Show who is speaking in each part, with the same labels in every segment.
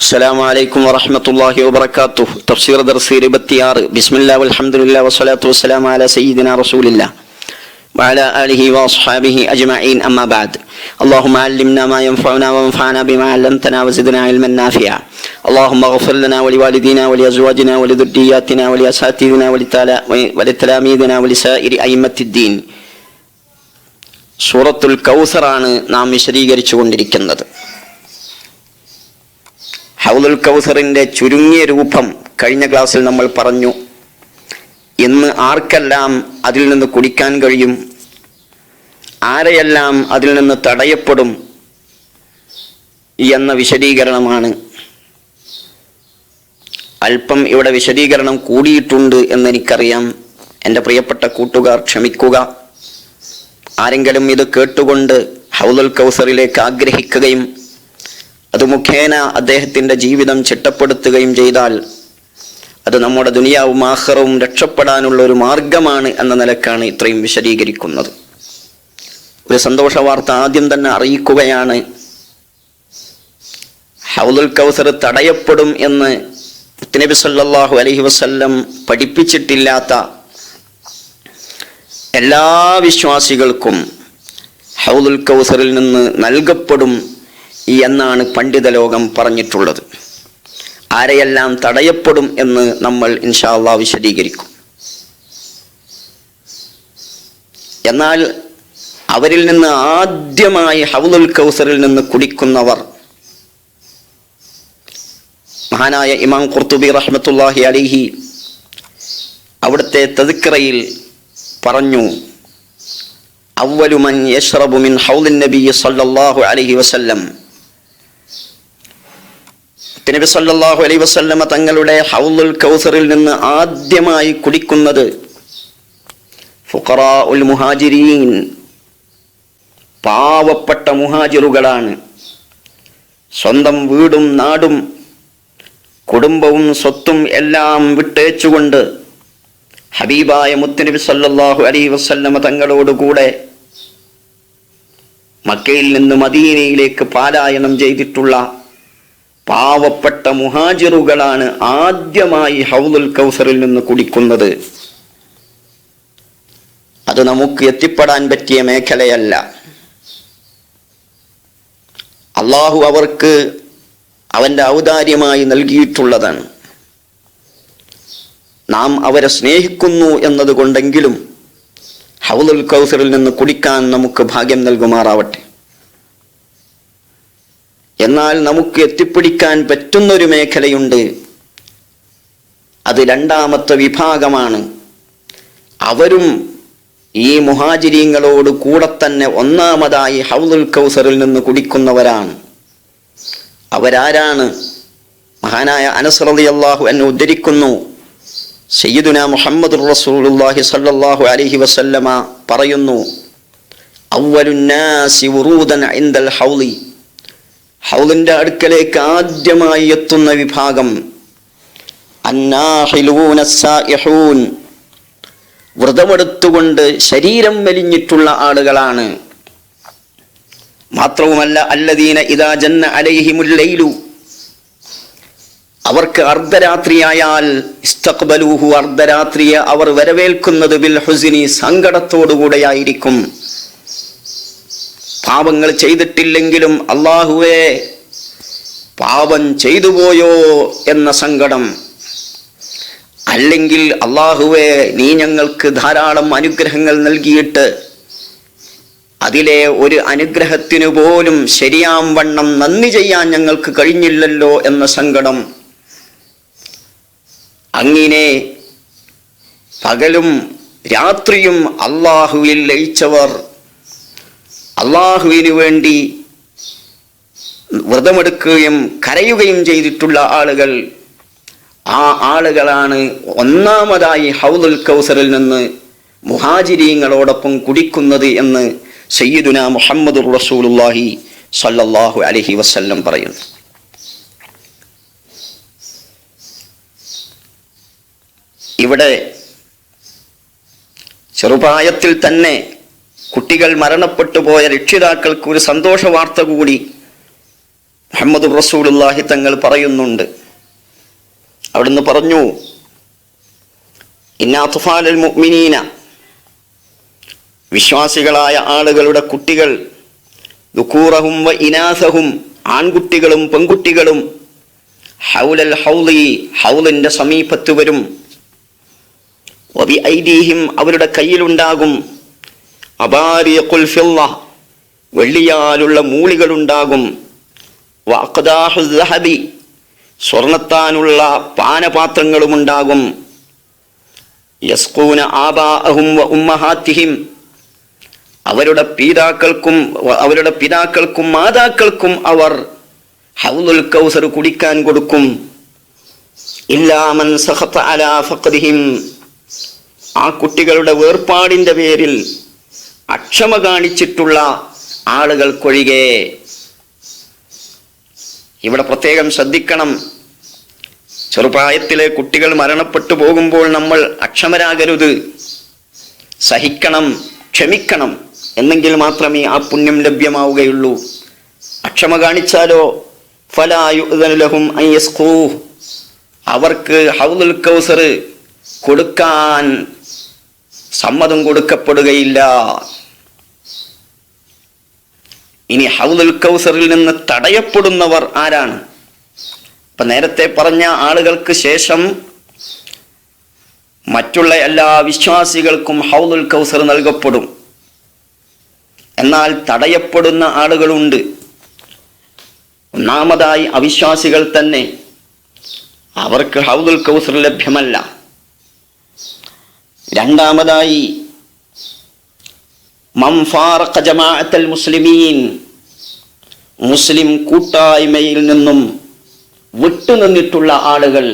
Speaker 1: السلام عليكم ورحمة الله وبركاته. تفسير درس 26. بسم الله والحمد لله والصلاة والسلام على سيدنا رسول الله وعلى آله وأصحابه أجمعين. أما بعد. اللهم علمنا ما ينفعنا وانفعنا بما علمتنا وزدنا علما نافعا. اللهم اغفر لنا ولوالدينا ولأزواجنا ولذرياتنا ولأساتذتنا ولتلاميذنا ولسائر أئمة الدين. സൂറത്തുൽ കൗസറാണ് നാം വിശദീകരിച്ചു കൊണ്ടിരിക്കുന്നത്. ഹൗദുൽ കൗസറിന്റെ ചുരുങ്ങിയ രൂപം കഴിഞ്ഞ ക്ലാസ്സിൽ നമ്മൾ പറഞ്ഞു. ഇന്ന് ആർക്കെല്ലാം അതിൽ നിന്ന് കുടിക്കാൻ കഴിയും, ആരെയെല്ലാം അതിൽ നിന്ന് തടയപ്പെടും എന്ന വിശദീകരണമാണ്. അല്പം ഇവിടെ വിശദീകരണം കൂടിയിട്ടുണ്ട് എന്നെനിക്കറിയാം. എൻ്റെ പ്രിയപ്പെട്ട കൂട്ടുകാർ ക്ഷമിക്കുക. ആരെങ്കിലും ഇത് കേട്ടുകൊണ്ട് ഹൗദുൽ കൗസറിലേക്ക് ആഗ്രഹിക്കുകയും അത് മുഖേന അദ്ദേഹത്തിൻ്റെ ജീവിതം ചിട്ടപ്പെടുത്തുകയും ചെയ്താൽ അത് നമ്മുടെ ദുനിയാവും ആഖിറവും രക്ഷപ്പെടാനുള്ള ഒരു മാർഗമാണ് എന്ന നിലക്കാണ് ഇത്രയും വിശദീകരിക്കുന്നത്. ഒരു സന്തോഷ വാർത്ത ആദ്യം തന്നെ അറിയിക്കുകയാണ്. ഹൗദുൽ കൗസർ തടയപ്പെടും എന്ന് നബി സല്ലല്ലാഹു അലൈഹി വസല്ലം പഠിപ്പിച്ചിട്ടില്ലാത്ത എല്ലാ വിശ്വാസികൾക്കും ഹൗദുൽ കൗസറിൽ നിന്ന് നൽകപ്പെടും എന്നാണ് പണ്ഡിത ലോകം പറഞ്ഞിട്ടുള്ളത്. ആരെയെല്ലാം തടയപ്പെടും എന്ന് നമ്മൾ ഇൻഷാ അല്ലാഹ് വിശദീകരിക്കും. എന്നാൽ അവരിൽ നിന്ന് ആദ്യമായി ഹൗദുൽ കൗസറിൽ നിന്ന് കുടിക്കുന്നവർ മഹാനായ ഇമാം ഖുർത്തുബി റഹ്മത്തുള്ളാഹി അലൈഹി അവിടുത്തെ തദ്കിറയിൽ പറഞ്ഞു, അവ്വലു മൻ യശ്റബു മിൻ ഹൗദിൻ നബി സല്ലല്ലാഹു അലൈഹി വസല്ലം. നബി സല്ലല്ലാഹു അലൈഹി വസല്ലമ തങ്ങളുടെ ഹൗദുൽ കൗസറിൽ നിന്ന് ആദ്യമായി കുടിക്കുന്നത് ഫുഖറാഉൽ മുഹാജിരീൻ, പാവപ്പെട്ട മുഹാജിറുകളാണ്. സ്വന്തം വീടും നാടും കുടുംബവും സ്വത്തും എല്ലാം വിട്ടേച്ചുകൊണ്ട് ഹബീബായ മുത്തുനബി സല്ലല്ലാഹു അലൈഹി വസല്ലമ തങ്ങളോടുകൂടെ മക്കയിൽ നിന്ന് മദീനയിലേക്ക് പലായനം ചെയ്തിട്ടുള്ള പാവപ്പെട്ട മുഹാജിറുകളാണ് ആദ്യമായി ഹൗദുൽ കൗസറിൽ നിന്ന് കുടിക്കുന്നത്. അത് നമുക്ക് എത്തിപ്പെടാൻ പറ്റിയ മേഖലയല്ല. അള്ളാഹു അവർക്ക് അവൻ്റെ ഔദാര്യമായി നൽകിയിട്ടുള്ളതാണ്. നാം അവരെ സ്നേഹിക്കുന്നു എന്നതുകൊണ്ടെങ്കിലും ഹൗദുൽ കൗസറിൽ നിന്ന് കുടിക്കാൻ നമുക്ക് ഭാഗ്യം നൽകുമാറാവട്ടെ. എന്നാൽ നമുക്ക് എത്തിപ്പിടിക്കാൻ പറ്റുന്നൊരു മേഖലയുണ്ട്. അത് രണ്ടാമത്തെ വിഭാഗമാണ്. അവരും ഈ മുഹാജിരീങ്ങളോട് കൂടെ തന്നെ ഒന്നാമതായി ഹൗദുൽ കൗസറിൽ നിന്ന് കുടിക്കുന്നവരാണ്. അവരാരാണ്? മഹാനായ അനസ് റളിയല്ലാഹു അൻഹു ഉദ്ധരിക്കുന്നു, സയ്യിദുനാ മുഹമ്മദുർ റസൂലുള്ളാഹി സ്വല്ലല്ലാഹു അലൈഹി വസല്ലമ പറയുന്നു, അവ്വലുന്നാസി വുറൂദൻ ഇൻദൽ ഹൗളി, ഹൗദിന്റെ അടുക്കലേക്ക് ആദ്യമായി എത്തുന്ന വിഭാഗം അന്നാഹിലൂന സായിഹൂൻ, വ്രതമെടുത്തുകൊണ്ട് ശരീരം മെലിഞ്ഞിട്ടുള്ള ആളുകളാണ്. മാത്രവുമല്ല അല്ലദീന ഇദാ ജന്ന അലൈഹിമുൽ ലൈലു, അവർക്ക് അർദ്ധരാത്രിയായാൽ ഇസ്തഖ്ബലൂഹു, അർദ്ധരാത്രിയെ അവർ വരവേൽക്കുന്നത് ബിൽ ഹുസ്നി, സങ്കടത്തോടുകൂടെയായിരിക്കും. പാപങ്ങൾ ചെയ്തിട്ടില്ലെങ്കിലും അല്ലാഹുവേ പാപം ചെയ്തു പോയോ എന്ന സങ്കടം, അല്ലെങ്കിൽ അല്ലാഹുവേ നീ ഞങ്ങൾക്ക് ധാരാളം അനുഗ്രഹങ്ങൾ നൽകിയിട്ട് അതിലെ ഒരു അനുഗ്രഹത്തിനു പോലും ശരിയാം വണ്ണം നന്ദി ചെയ്യാൻ ഞങ്ങൾക്ക് കഴിഞ്ഞില്ലല്ലോ എന്ന സങ്കടം. അങ്ങനെ പകലും രാത്രിയും അല്ലാഹുവിൽ ലയിച്ചവർ, അല്ലാഹുവിനു വേണ്ടി വ്രതമെടുക്കുകയും കരയുകയും ചെയ്തിട്ടുള്ള ആളുകൾ, ആ ആളുകളാണ് ഒന്നാമതായി ഹൗദുൽ കൗസറിൽ നിന്ന് മുഹാജിരീങ്ങളോടൊപ്പം കുടിക്കുന്നത് എന്ന് സയ്യിദുനാ മുഹമ്മദുർ റസൂലുള്ളാഹി സ്വല്ലല്ലാഹു അലൈഹി വസല്ലം പറയുന്നു. ഇവിടെ ചെറുപ്രായത്തിൽ തന്നെ കുട്ടികൾ മരണപ്പെട്ടു പോയ രക്ഷിതാക്കൾക്ക് ഒരു സന്തോഷ വാർത്ത കൂടി മുഹമ്മദ് റസൂലുള്ളാഹി തങ്ങൾ പറയുന്നുണ്ട്. അവിടുന്ന് പറഞ്ഞു, ഇന്ന അത്ഫാലൽ മുഅ്മിനീന, വിശ്വാസികളായ ആളുകളുടെ കുട്ടികൾ, ദുകൂറഹും വ ഇനാസഹും, ആൺകുട്ടികളും പെൺകുട്ടികളും, ഹൗലൽ ഹൗളി, ഹൗലിന്റെ സമീപത്ത് വരും, വബി ഐദീഹിം, അവരുടെ കയ്യിലുണ്ടാകും, അബാരിഖുൽ ഫിദ്ദ, വെള്ളിയാലുള്ള മൂളികളുണ്ടാകും, വ അഖ്ദാഹുൽ ദഹബി, സ്വർണത്താനുള്ള പാനപാത്രങ്ങളുമുണ്ടാകും, യസ്ഖൂന ആബാഅഹും വ ഉമ്മഹാത്തിഹിം, അവരുടെ പിതാക്കൾക്കും മാതാക്കൾക്കും അവർ ഹൗലുൽ കൗസർ കുടിക്കാൻ കൊടുക്കും. ഇല്ലാ മൻ സഖത അലാ ഫഖദിഹിം, ആ കുട്ടികളുടെ വേർപാടിന്റെ പേരിൽ അക്ഷമ കാണിച്ചിട്ടുള്ള ആളുകൾക്കൊഴികെ. ഇവിടെ പ്രത്യേകം ശ്രദ്ധിക്കണം, ചെറുപ്രായത്തിലെ കുട്ടികൾ മരണപ്പെട്ടു പോകുമ്പോൾ നമ്മൾ അക്ഷമരാകരുത്, സഹിക്കണം, ക്ഷമിക്കണം. എന്നെങ്കിൽ മാത്രമേ ആ പുണ്യം ലഭ്യമാവുകയുള്ളൂ. അക്ഷമ കാണിച്ചാലോ ഫലാ യുഅ്ദനു ലഹും അൻ യസ്ഖൂഹ്, അവർക്ക് ഹൗലുൽ കൗസർ കൊടുക്കാൻ സമ്മതം കൊടുക്കപ്പെടുകയില്ല. ഇനി ഹൗലുൽ കൗസറിൽ നിന്ന് തടയപ്പെടുന്നവർ ആരാണ്? ഇപ്പൊ നേരത്തെ പറഞ്ഞ ആളുകൾക്ക് ശേഷം മറ്റുള്ള എല്ലാ വിശ്വാസികൾക്കും ഹൗലുൽ കൗസർ നൽകപ്പെടും. എന്നാൽ തടയപ്പെടുന്ന ആളുകളുണ്ട്. ഒന്നാമതായി അവിശ്വാസികൾ തന്നെ, അവർക്ക് ഹൗലുൽ കൗസർ ലഭ്യമല്ല. രണ്ടാമതായി മൻ ഫാറഖ ജമാഅത്തൽ മുസ്ലിമീൻ, മുസ്ലിം കൂട്ടായ്മയിൽ നിന്നും വിട്ടുനിന്നിട്ടുള്ള ആളുകൾ.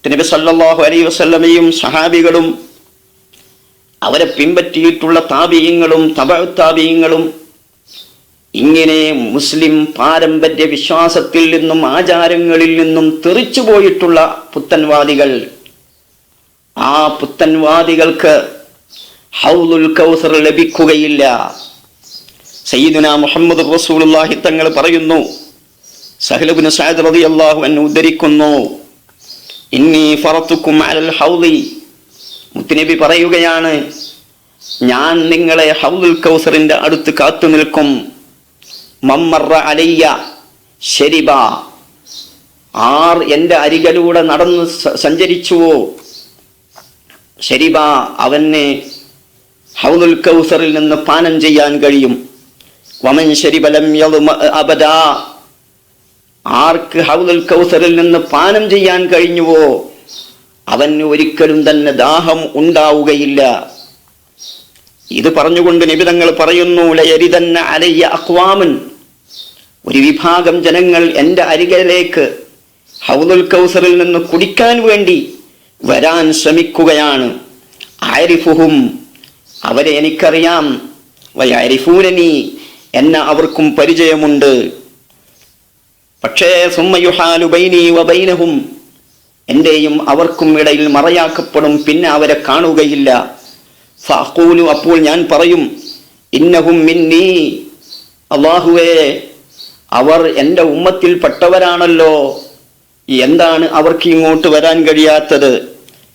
Speaker 1: നബി സല്ലല്ലാഹു അലൈഹി വസല്ലമയും സഹാബികളും അവരെ പിൻപറ്റിയിട്ടുള്ള താബിഈങ്ങളും തബഉ താബിഈങ്ങളും, ഇങ്ങനെ മുസ്ലിം പാരമ്പര്യ വിശ്വാസത്തിൽ നിന്നും ആചാരങ്ങളിൽ നിന്നും തെറിച്ചു പോയിട്ടുള്ള പുത്തൻവാദികൾ, ആ പുത്തൻവാദികൾക്ക് ഹൗലുൽ കൗസർ ലഭിക്കുകയില്ല. സയ്യിദുനാ മുഹമ്മദ് റസൂലുള്ളാഹി തങ്ങൾ പറയുന്നു, സഹൽ ഇബ്നു സഅദ് റളിയല്ലാഹു അൻഹു ഉദ്ധരിക്കുന്നു, ഇന്നി ഫറതുകും അലൽ ഹൗളി, മുത്തുനബി പറയുകയാണ്, ഞാൻ നിങ്ങളെ ഹൗലുൽ കൗസറിന്റെ അടുത്ത് കാത്തു നിൽക്കും. മമ്മറ അലയ്യ ശരിബ, ആർ എൻ്റെ അരികിലൂടെ നടന്ന് സഞ്ചരിച്ചുവോ, ശരിബ, അവന് ഹൗലുൽ കൗസറിൽ നിന്ന് പാനം ചെയ്യാൻ കഴിയും. വമൻ ശരിബ ലം യദ്മ അബദാ, ആർക്ക് ഹൗലുൽ കൗസറിൽ നിന്ന് പാനം ചെയ്യാൻ കഴിഞ്ഞുവോ അവന് ഒരിക്കലും തന്നെ ദാഹം ഉണ്ടാവുകയില്ല. ഇത് പറഞ്ഞുകൊണ്ട് നബി തങ്ങൾ പറയുന്നു, ലയരിദന്ന അലയ്യ അഖ്വാമൻ, ഒരു വിഭാഗം ജനങ്ങൾ എൻ്റെ അരികിലേക്ക് ഹൗലുൽ കൗസറിൽ നിന്ന് കുടിക്കാൻ വേണ്ടി വരാൻ ശ്രമിക്കുകയാണ്. ആരിഫുഹും, അവരെ എനിക്കറിയാം, വയരിഫൂനനി, എന്നെ അവർക്കും പരിചയമുണ്ട്. പക്ഷേ സുമ്മ യുഹാലു ബൈനി വബൈനഹും, എൻ്റെയും അവർക്കും ഇടയിൽ മറയാക്കപ്പെടും, പിന്നെ അവരെ കാണുകയില്ല. ഫഅഖൂലു, അപ്പോൾ ഞാൻ പറയും, ഇന്നഹും മിന്നീ, അല്ലാഹുവേ, അവർ എൻ്റെ ഉമ്മത്തിൽപ്പെട്ടവരാണല്ലോ, എന്താണ് അവർക്ക് ഇങ്ങോട്ട് വരാൻ കഴിയാത്തത്?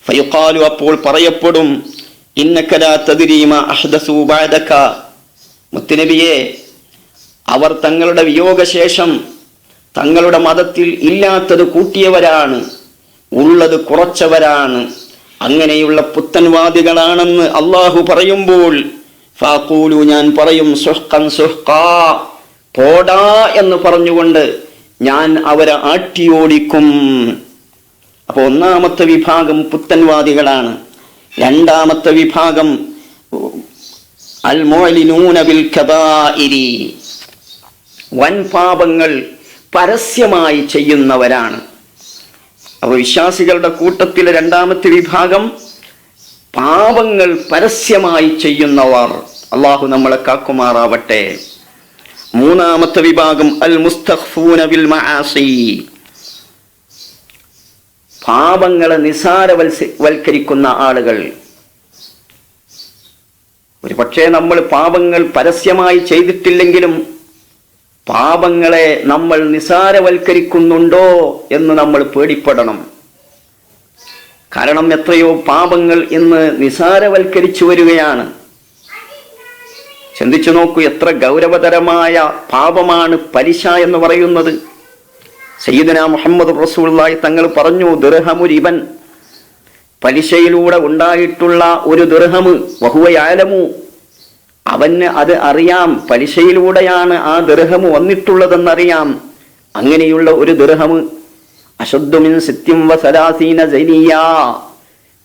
Speaker 1: ഫയുഖാലു, അപ്പോൾ പറയപ്പെടും, ഇന്നക ലാ തദ്രീ മാ അഹ്ദസൂ ബഅദക, മുത്തുനബിയെ, അവർ തങ്ങളുടെ വിയോഗശേഷം തങ്ങളുടെ മതത്തിൽ ഇല്ലാത്തത് കൂട്ടിയവരാണ്, ഉള്ളത് കുറച്ചവരാണ്, അങ്ങനെയുള്ള പുത്തൻവാദികളാണെന്ന് അള്ളാഹു പറയുമ്പോൾ, ഫഅഖൂലു, ഞാൻ പറയും, സുഹ്ഖൻ സുഹ്ഖാ, പോടാ എന്ന് പറഞ്ഞുകൊണ്ട് ഞാൻ അവരെ ആട്ടിയോടിക്കും. അപ്പോൾ ഒന്നാമത്തെ വിഭാഗം പുത്തൻവാദികളാണ്. രണ്ടാമത്തെ വിഭാഗം അൽ മുഅ്ലിനൂന ബിൽ കബാഇരി, വൻ പാപങ്ങൾ പരസ്യമായി ചെയ്യുന്നവരാണ്. അപ്പോൾ വിശ്വാസികളുടെ കൂട്ടത്തിലെ രണ്ടാമത്തെ വിഭാഗം പാപങ്ങൾ പരസ്യമായി ചെയ്യുന്നവർ. അള്ളാഹു നമ്മളെ കാക്കുമാറാവട്ടെ. മൂന്നാമത്തെ വിഭാഗം അൽ മുസ്തഖ്ഫൂന ബിൽ മആസി, പാപങ്ങളെ നിസാരവൽക്കരിക്കുന്ന ആളുകൾ. ഒരു പക്ഷേ നമ്മൾ പാപങ്ങൾ പരസ്യമായി ചെയ്തിട്ടില്ലെങ്കിലും പാപങ്ങളെ നമ്മൾ നിസാരവൽക്കരിക്കുന്നുണ്ടോ എന്ന് നമ്മൾ പേടിപ്പെടണം. കാരണം എത്രയോ പാപങ്ങൾ ഇന്ന് നിസാരവൽക്കരിച്ചു വരികയാണ്. ചിന്തിച്ചു നോക്കൂ, എത്ര ഗൗരവതരമായ പാപമാണ് പലിശ എന്ന് പറയുന്നത്. സയ്യിദുനാ മുഹമ്മദ് റസൂലുള്ളാഹി തങ്ങൾ പറഞ്ഞു, ദിർഹമു റിബൻ, പലിശയിലൂടെ ഉണ്ടായിട്ടുള്ള ഒരു ദിർഹമ്, വഹുവ യഅലമു, അവന് അത് അറിയാം, പലിശയിലൂടെയാണ് ആ ദിർഹമ് വന്നിട്ടുള്ളതെന്നറിയാം. അങ്ങനെയുള്ള ഒരു ദിർഹമ് അശദ്ദു മിൻ സിത്തിൻ വസലാസീന സനിയ,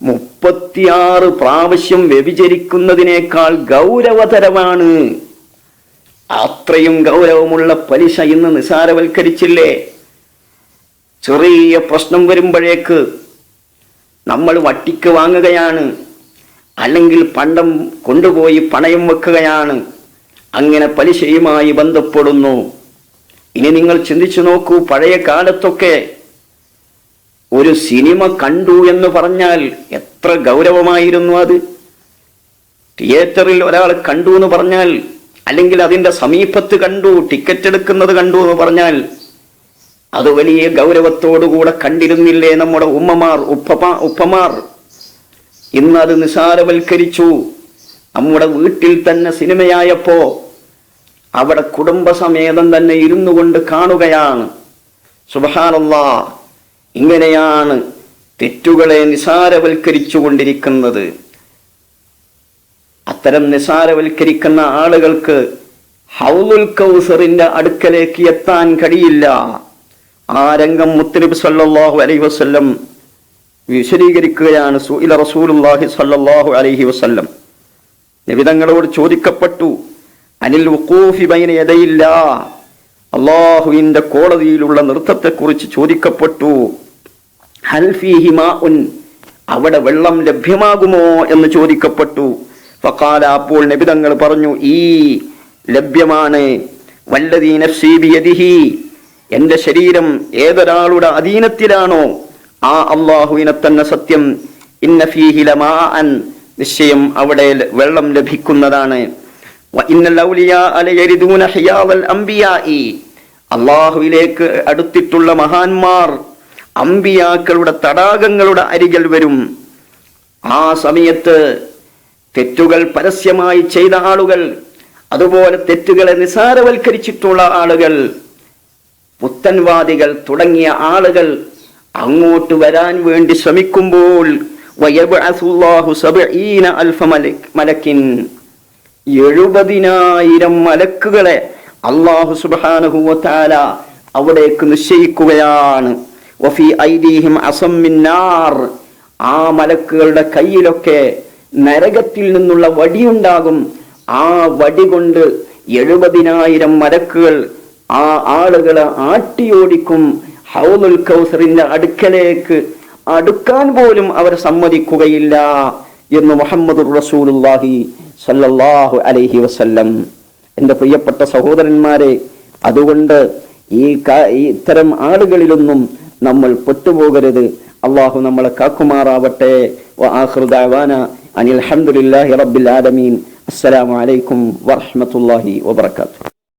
Speaker 1: 36 പ്രാവശ്യം വ്യഭിചരിക്കുന്നതിനേക്കാൾ ഗൗരവതരമാണ്. അത്രയും ഗൗരവമുള്ള പലിശ ഇന്ന് നിസാരവൽക്കരിച്ചില്ലേ? ചെറിയ പ്രശ്നം വരുമ്പോഴേക്ക് നമ്മൾ വട്ടിക്ക് വാങ്ങുകയാണ്, അല്ലെങ്കിൽ പണ്ടം കൊണ്ടുപോയി പണയം വെക്കുകയാണ്, അങ്ങനെ പലിശയുമായി ബന്ധപ്പെടുന്നു. ഇനി നിങ്ങൾ ചിന്തിച്ചു നോക്കൂ, പഴയ കാലത്തൊക്കെ ഒരു സിനിമ കണ്ടു എന്ന് പറഞ്ഞാൽ എത്ര ഗൗരവമായിരുന്നു അത്. തിയേറ്ററിൽ ഒരാൾ കണ്ടു എന്ന് പറഞ്ഞാൽ, അല്ലെങ്കിൽ അതിൻ്റെ സമീപത്ത് കണ്ടു, ടിക്കറ്റ് എടുക്കുന്നത് കണ്ടു എന്ന് പറഞ്ഞാൽ അത് വലിയ ഗൗരവത്തോടുകൂടെ കണ്ടിരുന്നില്ലേ നമ്മുടെ ഉമ്മമാർ, ഉപ്പമാർ? ഇന്ന് അത് നിസാരവൽക്കരിച്ചു. നമ്മുടെ വീട്ടിൽ തന്നെ സിനിമയായപ്പോ അവിടെ കുടുംബസമേതം തന്നെ ഇരുന്നു കൊണ്ട് കാണുകയാണ്. സുബ്ഹാനല്ലാഹ്, ഇങ്ങനെയാണ് തെറ്റുകളെ നിസാരവൽക്കരിച്ചു കൊണ്ടിരിക്കുന്നത്. അത്തരം നിസാരവൽക്കരിക്കുന്ന ആളുകൾക്ക് ഹൗലുൽ കൗസറിന്റെ അടുക്കലേക്ക് എത്താൻ കഴിയില്ല. ആ രംഗം മുത്തുനബി സല്ലല്ലാഹു അലൈഹി വസല്ലം വിശദീകരിക്കുകയാണ്. സുഇല റസൂലുള്ളാഹി സല്ലല്ലാഹു അലൈഹി വസല്ലം, നബി തങ്ങളോട് ചോദിക്കപ്പെട്ടു, അനിൽ വുഖൂഫി ബൈന യദയില്ലാ, അല്ലാഹുവിന്റെ കോടതിയിലുള്ള നൃത്തത്തെക്കുറിച്ച് ചോദിക്കപ്പെട്ടു. ഹൽ ഫീഹി മാഉൻ, അവിടെ വെള്ളം ലഭ്യമാകുമോ എന്ന് ചോദിക്കപ്പെട്ടു. ഫഖാല, അപ്പോൾ നബി തങ്ങൾ പറഞ്ഞു, ഈ ലഭ്യമാണ്. വല്ലദീ നഫ്സീ ബിയദിഹി, എന്റെ ശരീരം ഏതൊരാളുടെ അധീനത്തിലാണോ ആ അല്ലാഹുവിനെ തന്നെ സത്യം. ഇന്ന ഫീഹി ലമാഅൻ, നിശ്ചയം അവിടെ വെള്ളം ലഭിക്കുന്നതാണ്. വ ഇന്നൽ ഔലിയാ ലയരിദൂന ഹിയാവൽ അംബിയാഇ, അല്ലാഹുവിലേക്ക് അടുത്തിട്ടുള്ള മഹാന്മാർ അംബിയാക്കളുടെ തടാകങ്ങളുടെ അരികിൽ വരും. ആ സമയത്ത് തെറ്റുകൾ പരസ്യമായി ചെയ്ത ആളുകൾ, അതുപോലെ തെറ്റുകളെ നിസാരവൽക്കരിച്ചിട്ടുള്ള ആളുകൾ, പുത്തൻവാദികൾ തുടങ്ങിയ ആളുകൾ അങ്ങോട്ട് വരാൻ വേണ്ടി ശ്രമിക്കുമ്പോൾ 70,000 മലക്കുകളെ അല്ലാഹു സുബ്ഹാനഹു വ തആല അവിടേക്ക് നിശ്ചയിക്കുകയാണ്. വഫീ ഐദീഹിം അസം മിൻ നാർ, ആ മലക്കുകളുടെ കയ്യിലൊക്കെ നരകത്തിൽ നിന്നുള്ള വടിയുണ്ടാകും. ആ വടി കൊണ്ട് 70,000 മലക്കുകൾ ആ ആളുകളെ ആട്ടിയോടിക്കും. ഹൗലുൽ കൗസറിന്റെ അടുക്കലേക്ക് അടുക്കാൻ പോലും അവർ സമ്മതിക്കുകയില്ല എന്ന് മുഹമ്മദുർ റസൂലുള്ളാഹി സല്ലല്ലാഹു അലൈഹി വസല്ലം. എൻ്റെ പ്രിയപ്പെട്ട സഹോദരന്മാരെ, അതുകൊണ്ട് ഇത്തരം ആളുകളിലൊന്നും നമ്മൾ പെട്ടുപോകരുത്. അള്ളാഹു നമ്മളെ കാക്കുമാറാവട്ടെ. വ ആഖിറു ദഅവാന അനിൽ ഹംദുലില്ലാഹി റബ്ബിൽ ആലമീൻ. അസ്സലാമു അലൈക്കും വറഹ്മത്തുള്ളാഹി വബറകാതുഹു.